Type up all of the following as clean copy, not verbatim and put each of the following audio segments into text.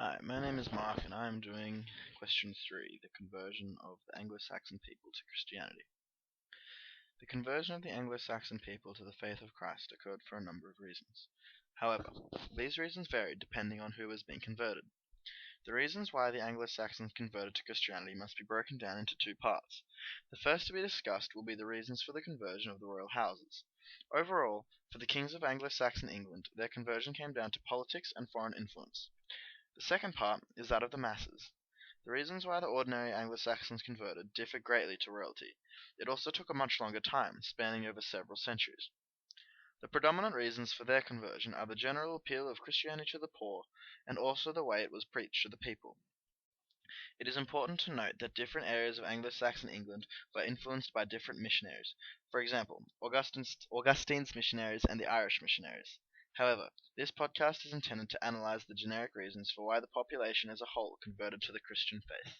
Hi, my name is Mark, and I am doing question 3, the conversion of the Anglo-Saxon people to Christianity. The conversion of the Anglo-Saxon people to the faith of Christ occurred for a number of reasons. However, these reasons varied depending on who was being converted. The reasons why the Anglo-Saxons converted to Christianity must be broken down into two parts. The first to be discussed will be the reasons for the conversion of the royal houses. Overall, for the kings of Anglo-Saxon England, their conversion came down to politics and foreign influence. The second part is that of the masses. The reasons why the ordinary Anglo-Saxons converted differ greatly to royalty. It also took a much longer time, spanning over several centuries. The predominant reasons for their conversion are the general appeal of Christianity to the poor, and also the way it was preached to the people. It is important to note that different areas of Anglo-Saxon England were influenced by different missionaries. For example, Augustine's missionaries and the Irish missionaries. However, this podcast is intended to analyze the generic reasons for why the population as a whole converted to the Christian faith.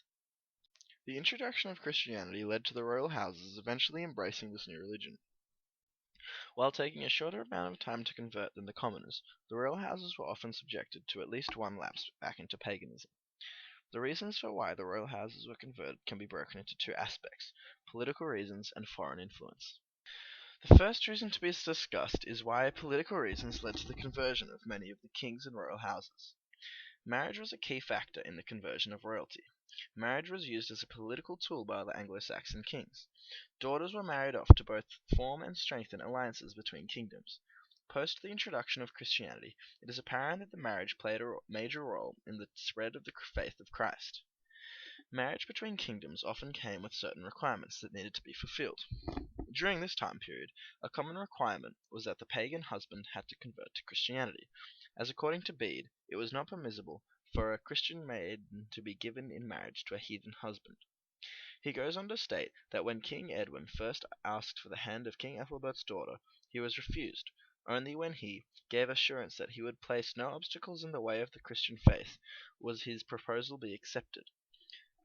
The introduction of Christianity led to the royal houses eventually embracing this new religion. While taking a shorter amount of time to convert than the commoners, the royal houses were often subjected to at least one lapse back into paganism. The reasons for why the royal houses were converted can be broken into two aspects: political reasons and foreign influence. The first reason to be discussed is why political reasons led to the conversion of many of the kings and royal houses. Marriage was a key factor in the conversion of royalty. Marriage was used as a political tool by the Anglo-Saxon kings. Daughters were married off to both form and strengthen alliances between kingdoms. Post the introduction of Christianity, it is apparent that the marriage played a major role in the spread of the faith of Christ. Marriage between kingdoms often came with certain requirements that needed to be fulfilled. During this time period, a common requirement was that the pagan husband had to convert to Christianity, as according to Bede, it was not permissible for a Christian maiden to be given in marriage to a heathen husband. He goes on to state that when King Edwin first asked for the hand of King Ethelbert's daughter, he was refused. Only when he gave assurance that he would place no obstacles in the way of the Christian faith was his proposal be accepted.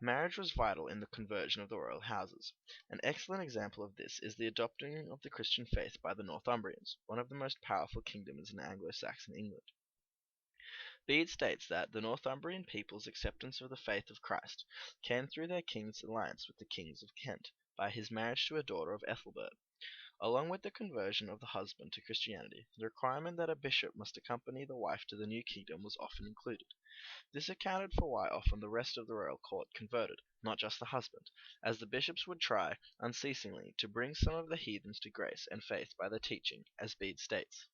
Marriage was vital in the conversion of the royal houses. An excellent example of this is the adopting of the Christian faith by the Northumbrians, one of the most powerful kingdoms in Anglo-Saxon England. Bede states that the Northumbrian people's acceptance of the faith of Christ came through their king's alliance with the kings of Kent by his marriage to a daughter of Ethelbert. Along with the conversion of the husband to Christianity, the requirement that a bishop must accompany the wife to the new kingdom was often included. This accounted for why often the rest of the royal court converted, not just the husband, as the bishops would try unceasingly to bring some of the heathens to grace and faith by their teaching, as Bede states.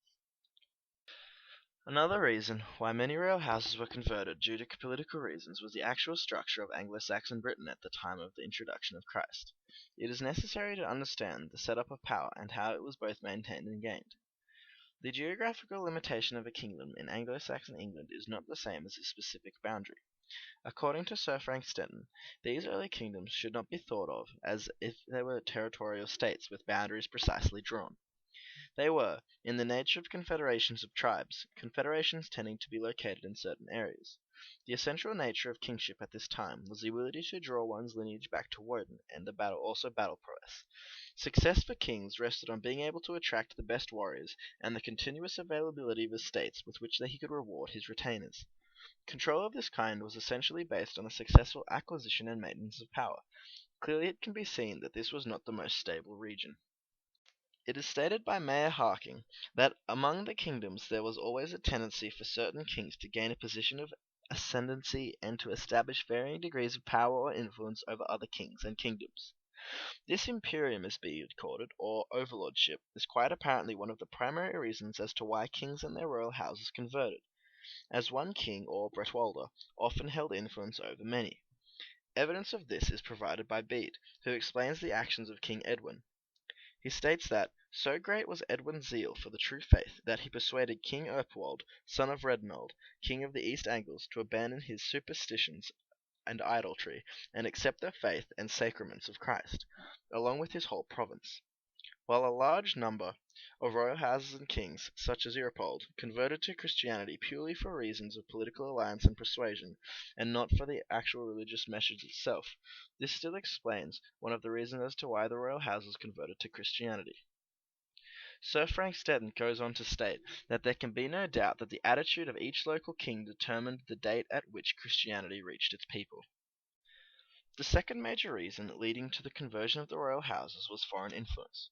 Another reason why many royal houses were converted due to political reasons was the actual structure of Anglo-Saxon Britain at the time of the introduction of Christ. It is necessary to understand the setup of power and how it was both maintained and gained. The geographical limitation of a kingdom in Anglo-Saxon England is not the same as a specific boundary. According to Sir Frank Stenton, these early kingdoms should not be thought of as if they were territorial states with boundaries precisely drawn. They were, in the nature of confederations of tribes, confederations tending to be located in certain areas. The essential nature of kingship at this time was the ability to draw one's lineage back to Woden, and also battle prowess. Success for kings rested on being able to attract the best warriors, and the continuous availability of estates with which he could reward his retainers. Control of this kind was essentially based on the successful acquisition and maintenance of power. Clearly it can be seen that this was not the most stable region. It is stated by Mayor Harking that among the kingdoms there was always a tendency for certain kings to gain a position of ascendancy and to establish varying degrees of power or influence over other kings and kingdoms. This imperium, as Bede called it, or overlordship, is quite apparently one of the primary reasons as to why kings and their royal houses converted, as one king, or Bretwalda, often held influence over many. Evidence of this is provided by Bede, who explains the actions of King Edwin. He states that, so great was Edwin's zeal for the true faith that he persuaded King Erpwald, son of Rednold, king of the East Angles, to abandon his superstitions and idolatry, and accept the faith and sacraments of Christ, along with his whole province. While a large number of royal houses and kings, such as Earpold, converted to Christianity purely for reasons of political alliance and persuasion, and not for the actual religious message itself, this still explains one of the reasons as to why the royal houses converted to Christianity. Sir Frank Stedden goes on to state that there can be no doubt that the attitude of each local king determined the date at which Christianity reached its people. The second major reason leading to the conversion of the royal houses was foreign influence.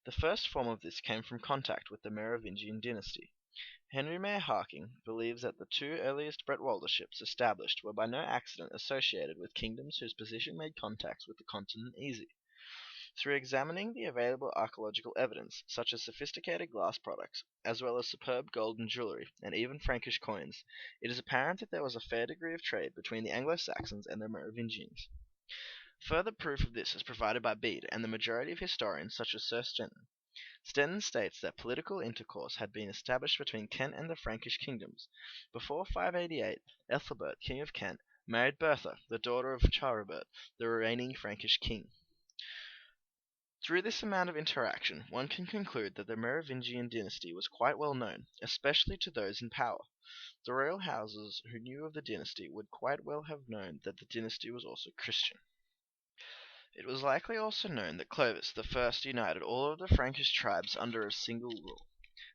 The first form of this came from contact with the Merovingian dynasty. Henry Mayer Harking believes that the two earliest Bretwalderships established were by no accident associated with kingdoms whose position made contacts with the continent easy. Through examining the available archaeological evidence, such as sophisticated glass products, as well as superb gold and jewellery, and even Frankish coins, it is apparent that there was a fair degree of trade between the Anglo-Saxons and the Merovingians. Further proof of this is provided by Bede and the majority of historians such as Sir Stedden. Stedden states that political intercourse had been established between Kent and the Frankish kingdoms. Before 588, Ethelbert, king of Kent, married Bertha, the daughter of Charibert, the reigning Frankish king. Through this amount of interaction, one can conclude that the Merovingian dynasty was quite well known, especially to those in power. The royal houses who knew of the dynasty would quite well have known that the dynasty was also Christian. It was likely also known that Clovis the First united all of the Frankish tribes under a single rule.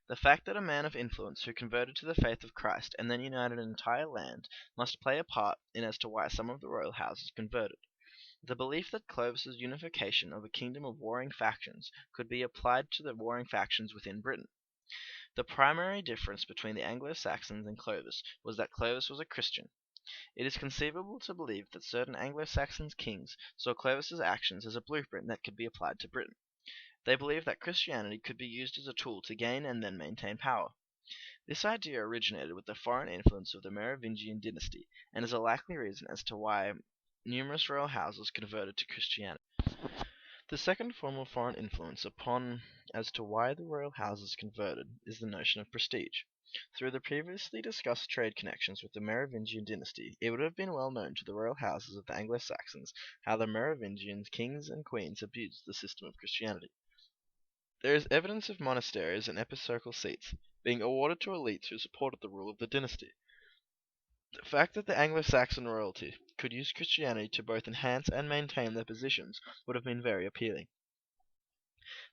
The fact that a man of influence who converted to the faith of Christ and then united an entire land must play a part in as to why some of the royal houses converted. The belief that Clovis's unification of a kingdom of warring factions could be applied to the warring factions within Britain. The primary difference between the Anglo-Saxons and Clovis was that Clovis was a Christian. It is conceivable to believe that certain Anglo-Saxon kings saw Clovis's actions as a blueprint that could be applied to Britain. They believed that Christianity could be used as a tool to gain and then maintain power. This idea originated with the foreign influence of the Merovingian dynasty and is a likely reason as to why numerous royal houses converted to Christianity. The second form of foreign influence upon as to why the royal houses converted is the notion of prestige. Through the previously discussed trade connections with the Merovingian dynasty, it would have been well known to the royal houses of the Anglo-Saxons how the Merovingian kings and queens abused the system of Christianity. There is evidence of monasteries and episcopal seats being awarded to elites who supported the rule of the dynasty. The fact that the Anglo-Saxon royalty could use Christianity to both enhance and maintain their positions would have been very appealing.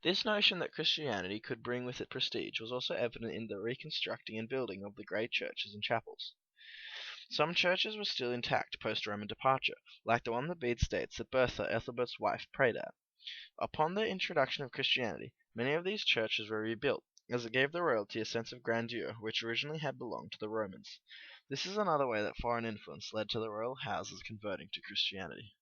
This notion that Christianity could bring with it prestige was also evident in the reconstructing and building of the great churches and chapels. Some churches were still intact post-Roman departure, like the one that Bede states that Bertha, Ethelbert's wife, prayed at. Upon the introduction of Christianity, many of these churches were rebuilt, as it gave the royalty a sense of grandeur which originally had belonged to the Romans. This is another way that foreign influence led to the royal houses converting to Christianity.